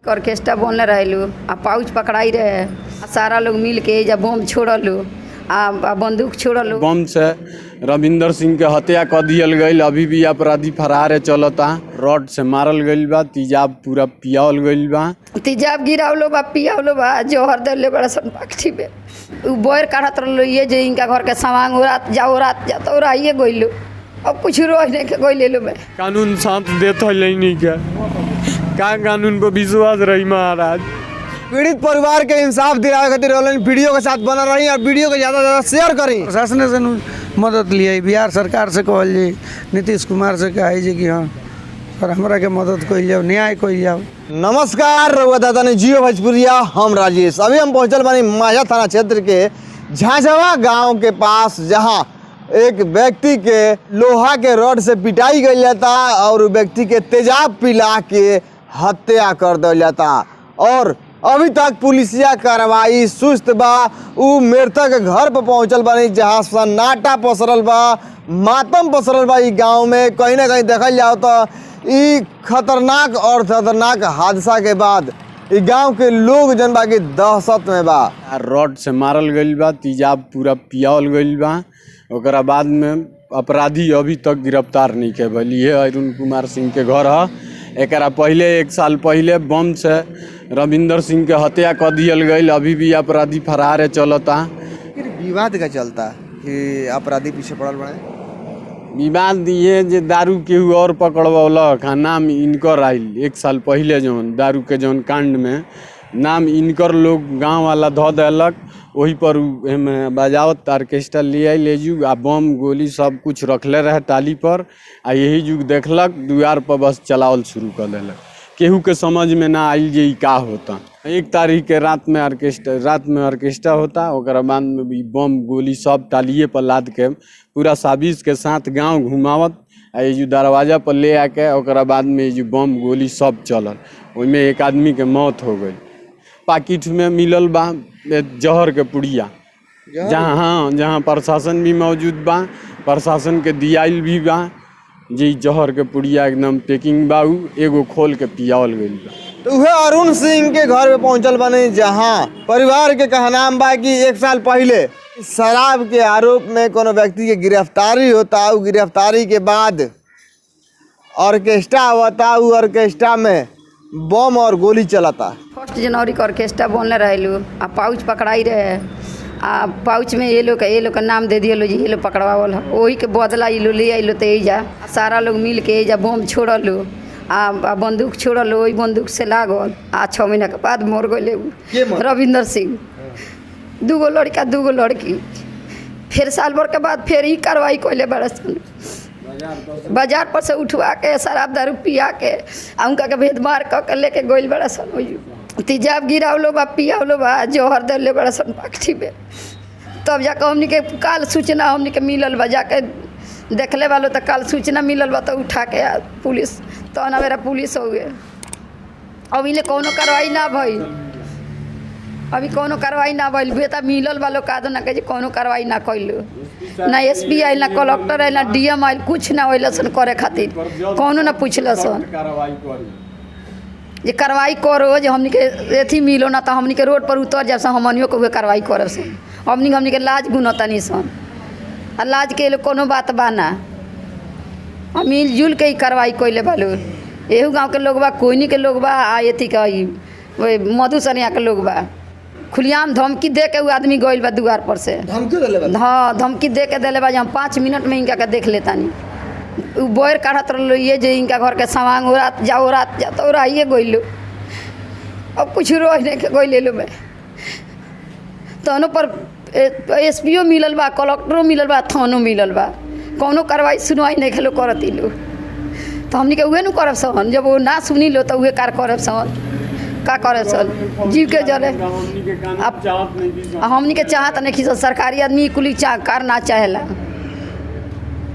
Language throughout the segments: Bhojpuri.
ऑर्केस्ट्रा बोलने रहलू आ पाउच पकड़ाई रहे आ सारा लोग मिल के जब बम छोड़लू आ बंदूक छोड़लू। बम से रविंदर सिंह के हत्या कर दियल गई। अभी भी अपराधी फरार चलता। रॉड से मारल गईल बा। तेजाब पूरा पियावल गईल बा। तेजाब गिरावलो बा पियावलो बा जोहर दले बड़ा सन पक्षी में उ बोर काढ़त रहलो ये जे इनका घर के सामान रात जातो रहिए गइलो। अब कुछ रोने के गइले लो मैं कानून साथ देत है नहीं क्या कानून पर विश्वास रही महाराज। पीड़ित परिवार के इंसाफ दिलावे खातिर वीडियो के साथ बना रही और वीडियो के ज़्यादा से ज़्यादा शेयर करी। प्रशासन से मदद लिए बिहार सरकार से कहल जी नीतीश कुमार से कहे जी कि हाँ और हमरा के मदद कइल जाओ न्याय कइल जाओ। नमस्कार रउआ दादा ने जियो भोजपुरिया हम राजेश। अभी हम पहुंचल बानी माझा थाना क्षेत्र के झाझवा गांव के पास, जहां एक व्यक्ति के लोहा के रॉड से पिटाई गई जाता और व्यक्ति के तेजाब पिला के हत्या कर दिया जाता और अभी तक पुलिसिया कार्रवाई सुस्त बा। उ मृतक के घर पर पहुंचल बानी जहां सन्नाटा पसरल बा, मातम पसरल बा। गाँव में कहीं ना कहीं देखल जाओ तो ई खतरनाक और खतरनाक हादसा के बाद ई गांव के लोग जन बा के दहशत में बा। रॉड से मारल गईल बा। तेजाब पूरा पियावल गईल बा। ओकरा बाद में अपराधी अभी तक गिरफ्तार नहीं के भइल। ये अरुण कुमार सिंह के घर है। एकरा पहले 1 साल पहले बम से रविंदर सिंह के हत्या कर दियल गई। अभी भी अपराधी फरार चलता। फिर विवाद का चलता कि अपराधी पीछे पड़ल बड़े। विवाद ये जे दारू केहू और पकड़वलक नाम इनकर आइल 1 साल पहले जौन दारू के जौन कांड में नाम इनकर लोग गांव वाला धो देलक। वही पर बजावत ऑर्केस्ट्रा ले आई लेजू आ बम गोली सब कुछ रखले रहे टाली पर आ यही जुग देखलक दुआर पर बस चलावल शुरू कर देलक। केहू के समझ में ना आइल जे ई का होता। 1 तारीख के रात में ऑर्केस्ट्रा होता। ओकरा बाद में भी बम गोली सब टालिए पर लाद के पूरा साजिश के साथ गांव घुमावत आ ये दरवाजा पर ले आके ओकरा बाद में ये बम गोली सब चलल। ओइमें एक आदमी के मौत हो गई। पाकिट में मिलल बा जहर के पुड़िया, जहाँ प्रशासन भी मौजूद बा। प्रशासन के दियाइल भी बा जी जहर के पुड़िया एकदम पैकिंग बा। एगो खोल के पियावल गईल बा। तो वह अरुण सिंह के घर पे पहुंचल बने जहां परिवार के कहनाम बा कि 1 साल पहले शराब के आरोप में कोनो व्यक्ति के गिरफ्तारी होता। उ गिरफ्तारी के बाद ऑर्केस्ट्रा होता। उ ऑर्केस्ट्रा में बम और गोली चलाता। 1 जनवरी के ऑर्केस्ट्रा बोलने रहलू आ पाउच पकड़ाई रहे आ पाउच में ये लोग का नाम दे दिया जी ये लोग पकड़वावल है। वही के बदला ये लोग ले आइलो तो एजा सारा लोग मिल के एजा बम छोड़लू आ बंदूक छोड़ल। वही बंदूक से लागल आ 6 महीना के बाद मर गए रविंदर सिंह। 2 लड़का 2 लड़की। फिर साल भर के बाद फिर ही कार्रवाई कैले बड़ा सन बाजार पर से उठवा के शराब दारू पिया के आ उनका के भेद मार के लेके गइल बड़ा सन। तेजाब गिरावलो बा पियावलो बा जोहर दले बड़ा सन पक्षी में। तब जाके हमनी के काल सूचना हमनी के मिलल बा। जाके देखले वालो तो काल सूचना मिलल बा तो उठा के पुलिस तो ना मेरा पुलिस हो गए। अभी ले कोनो कार्रवाई ना भइल। अभी कोनो कार्रवाई ना भइल। बेटा मिलल वालो का ना के कोनो कार्रवाई ना कइलो। ना एसपी आइल ना कलेक्टर आइल ना डीएम आइल कुछ ना होइल सन करे खातिर। कोनो ना पूछल सन जे कार्रवाई करो जे हमनी के एथी मिलो ना तो हमनी के रोड पर उतर जाब हमनियो के कार्रवाई करब सन। हमनी के लाज गुनतनी सन आ लाज के कोनो बात बा ना। मिलजुल के ही कार्रवाई कइले बालो। एहू गाँव के लोग बा कोइनी के लोग बा आ एथी का मधुसरिया के लोग बा। खुलियाम धमकी दे के वो आदमी गइल बा दुआर पर से। हाँ धमकी दे के दिले बा जे हम 5 मिनट में इनका के देख लेतानी। उ बोर काढ़त रहलो ये जे इनका घर के सामान रात जातो रहिए गइलो। अब कुछ रोने के गइले लो मैं तनो पर एसपीओ मिलल बा कलेक्टरो मिलल बा थानो मिलल बा। कोनो कार्रवाई सुनवाई नहीं खेलो करती लो तो हमनी के उहे न करब सन। जब वो ना सुनी लो तो उहे कार करब सन का करे सन जीव के जरे। अब हमनी के चाहत नहीं खींच सरकारी आदमी कुली कार ना चाहेला।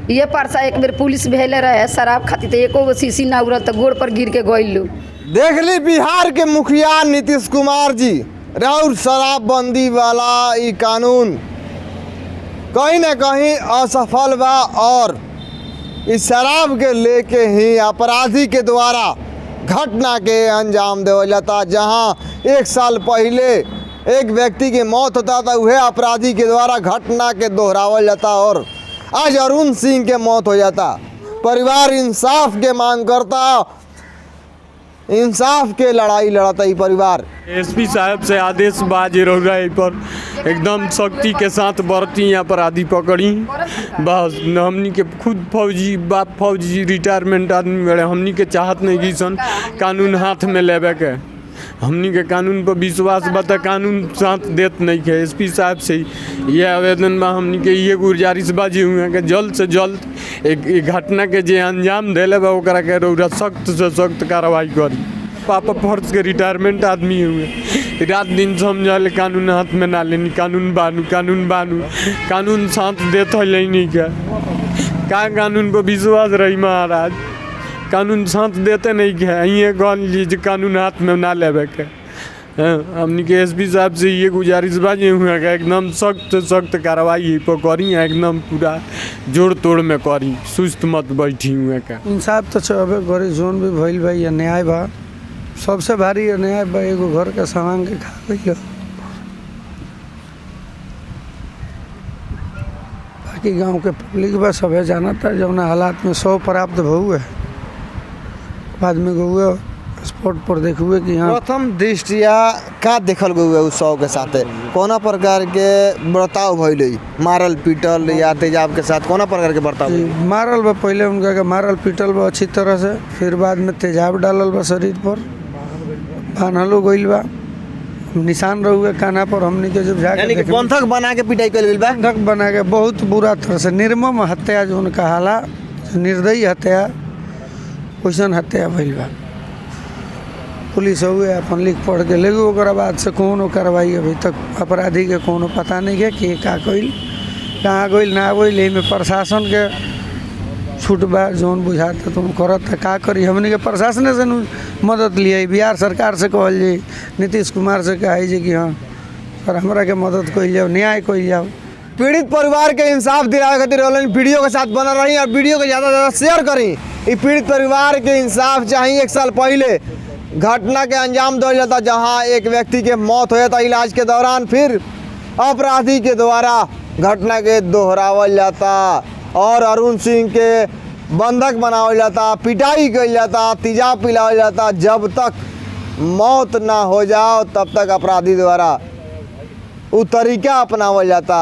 ये परसा 1 बेर पुलिस भेले रहे शराब खाती तो एको शीशी ना उड़ल तो गोड़ पर गिर के गइल लो। देख ली बिहार के मुखिया नीतीश कुमार जी राउर शराबबंदी वाला ई कानून कहीं ना कहीं असफल बा और इस शराब के लेके ही अपराधी के द्वारा घटना के अंजाम देवल जाता। जहां 1 साल पहले एक व्यक्ति की मौत होता था, वह अपराधी के द्वारा घटना के दोहरावल जाता और आज अरुण सिंह के मौत हो जाता। परिवार इंसाफ के मांग करता, इंसाफ के लड़ाई लड़ता ही परिवार। एसपी साहब से आदेश बाजे रहा है पर एकदम सख्ती के साथ बरती अपराधी पकड़ी। बस हमनी के खुद फौजी बाप फौजी रिटायरमेंट आदमी बड़े, हमनी के चाहत नहीं कि सन कानून हाथ में लेवे के। हमनी के कानून पर विश्वास बता, कानून साथ देत नहीं है। एसपी साहब से ये आवेदन में हमनी के ये गुजारिश बाजी हुए कि जल्द से जल्द एक घटना के जे अंजाम दिले बा ओकरा के रौरा सख्त से सख्त कार्रवाई करी। पापा फर्ज के रिटायरमेंट आदमी हुए, रात दिन समझल कानून हाथ में ना लेनी। कानून बानू कानून साथ देत है नहीं का कानून पर विश्वास रही महाराज। कानून साथ देते नहीं क्या ये कौन लीजिए कानून हाथ में ना लेवे के। हमनी के एसपी साहब से ये गुजारिश बाजी हुआ कि एकदम सख्त कार्रवाई पर करी, एकदम पूरा जोड़ तोड़ में करी, सुस्त मत बैठी हुए का। इंसाफ तो छबे करी, जोन भी भइल बा या न्याय बा, सबसे भारी अन्याय बा एगो घर के सामान के खा गई। बाकी गांव के पब्लिक बा सभे जानता जौना हालात में 100 प्राप्त भहुए बाद में गए स्पॉट पर देखुए कि हाँ प्रथम दृष्टिया का देखल गए उस 100 के साथ कोना प्रकार के बर्ताव भइल, मारल पीटल या तेजाब के साथ कोना प्रकार के बर्ताव? मारल बा, पहले उनका के मारल पीटल बा अच्छी तरह से, फिर बाद में तेजाब डालल बा शरीर पर, बांधलो गइल बा, निशान रहुए काना पर। हमनी के जब जाके यानी कि बंधक बना के पिटाई कइल गइल बा, बंधक बना के बहुत बुरा तरह से निर्मम हत्या जो उनका हाला, निर्दयी हत्या, वैसन हत्या भइल बा। पुलिस हुए अपन लिख पढ़ के ले गए, बाद से कोनो कार्रवाई अभी तक अपराधी के कोनो पता नहीं है कि का कइल, कहाँ गइल ना गइल। एहिमे प्रशासन के छूट बा, जौन बुझाता तुम करत का करी। हमनी के प्रशासन से मदद लिए, बिहार सरकार से कहल जाए, नीतीश कुमार से कहे जे कि हाँ सर हमरा के मदद कइल जाओ, न्याय कइल जाओ। पीड़ित परिवार के इंसाफ दिलावे खातिर वीडियो के साथ बना रही और वीडियो को ज़्यादा से ज़्यादा शेयर करी। ये पीड़ित परिवार के इंसाफ चाहिए। 1 साल पहले घटना के अंजाम दिया जाता, जहां एक व्यक्ति के मौत हो जाता इलाज के दौरान, फिर अपराधी के द्वारा घटना के दोहरावल जाता और अरुण सिंह के बंधक बनावल जाता, पिटाई कइल जाता, तेजाब पिलावल जाता। जब तक मौत ना हो जाओ तब तक अपराधी द्वारा वो तरीका अपनावल जाता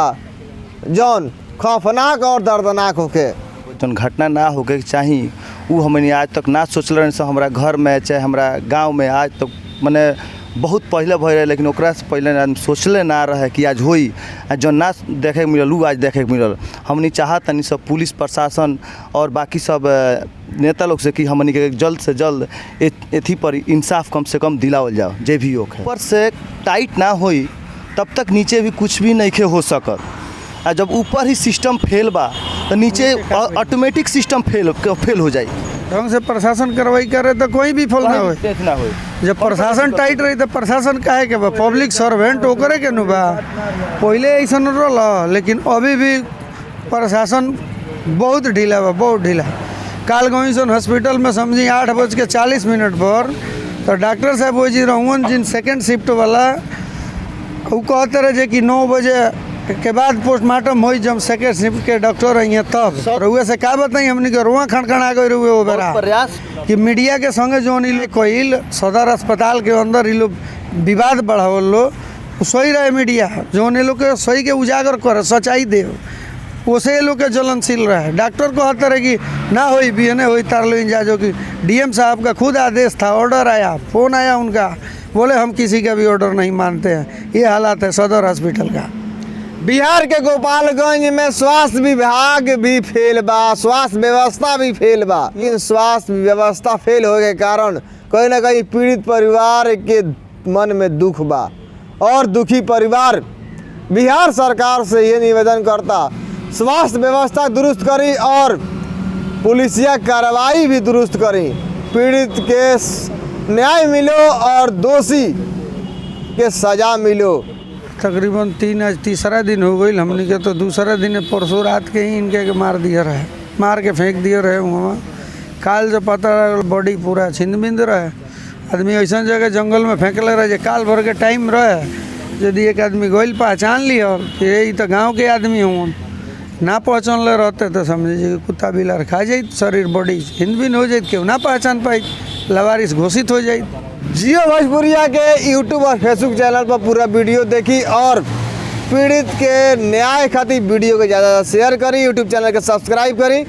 जौन खौफनाक और दर्दनाक होके। जौन घटना ना होके चाहिए वो हमने आज तक ना सोचल रहे। हमारा घर में चाहे हमारा गांव में आज तक मने बहुत पहले भय रहे, लेकिन ओकरा से पहले सोचले ना रहे कि आज होई। जो ना देखे के मिलल आज देखे के मिलल। हमने चाहत तनी सब पुलिस प्रशासन और बाकी सब नेता लोग से कि हमने के जल्द से जल्द एथी पर इंसाफ कम से कम दिलावल जाओ, जे भी हो। ऊपर से टाइट ना होई तब तक नीचे भी कुछ भी नहीं हो सकत। आ जब ऊपर ही सिस्टम फेल बा तो नीचे ऑटोमेटिक सिस्टम फेल हो जाए। ढंग से प्रशासन कार्रवाई करे तो कोई भी फल ना हो। जब प्रशासन टाइट रही तो प्रशासन काहे के बा, पब्लिक सर्वेंट ओकरे के नु बा। पहले ऐसा रहा, लेकिन अभी भी प्रशासन बहुत ढीला बा, बहुत ढीला। कालगंज हॉस्पिटल में समझी 8:40 पर तो डॉक्टर साहब वो जी रहून जिन सेकेंड शिफ्ट वाला वो कहते रहे कि 9 बजे के बाद पोस्टमार्टम हो, जब सेकेंड शिफ्ट के डॉक्टर आई हैं तब रुए से का बताई हमने के रुआ खड़खड़ा गए रुए वो बेरा प्रयास कि मीडिया के संगे जो कोई सदर अस्पताल के अंदर ये लोग विवाद बढ़ावल लो सही रहे। मीडिया जो लोग के सही के उजागर करे, सच्चाई दे, उसे ये लोग के ज्वलनशील रहे। डॉक्टर को हर तरह की ना हुई भी नहीं हुई तारलो इंजाजो की डीएम साहब का खुद आदेश था, ऑर्डर आया, फ़ोन आया उनका, बोले हम किसी का भी ऑर्डर नहीं मानते हैं। ये हालात है सदर हॉस्पिटल का। बिहार के गोपालगंज में स्वास्थ्य विभाग भी फेल बा, स्वास्थ्य व्यवस्था भी फेल बा। इन स्वास्थ्य व्यवस्था फेल होने के कारण कहीं ना कहीं पीड़ित परिवार के मन में दुख बा और दुखी परिवार बिहार सरकार से ये निवेदन करता स्वास्थ्य व्यवस्था दुरुस्त करी और पुलिसिया कार्रवाई भी दुरुस्त करी, पीड़ित के न्याय मिलो और दोषी के सजा मिलो। तकरीबन आज तीसरा दिन हो गई हमने के, तो दूसरा दिन परसों रात के ही इनके मार दिया रहे, मार के फेंक दिए रहे वहाँ। काल जो पता बॉडी पूरा छिंद बिंद रहे आदमी ऐसा जगह जंगल में फेंकले रहे जे काल भर के टाइम रहे यदि एक आदमी गोइल पहचान लियो कि ये तो गांव के आदमी हूँ ना पहचानले रहते तो समझे कि कुत्ता बिलार खा जाए शरीर बॉडी छिंद बिंद हो जाए क्यों ना पहचान पाई लवारिस घोषित हो जाए। जियो भोजपुरिया के यूट्यूब और फेसबुक चैनल पर पूरा वीडियो देखी और पीड़ित के न्याय खातिर वीडियो को ज़्यादा शेयर करी, यूट्यूब चैनल के सब्सक्राइब करी।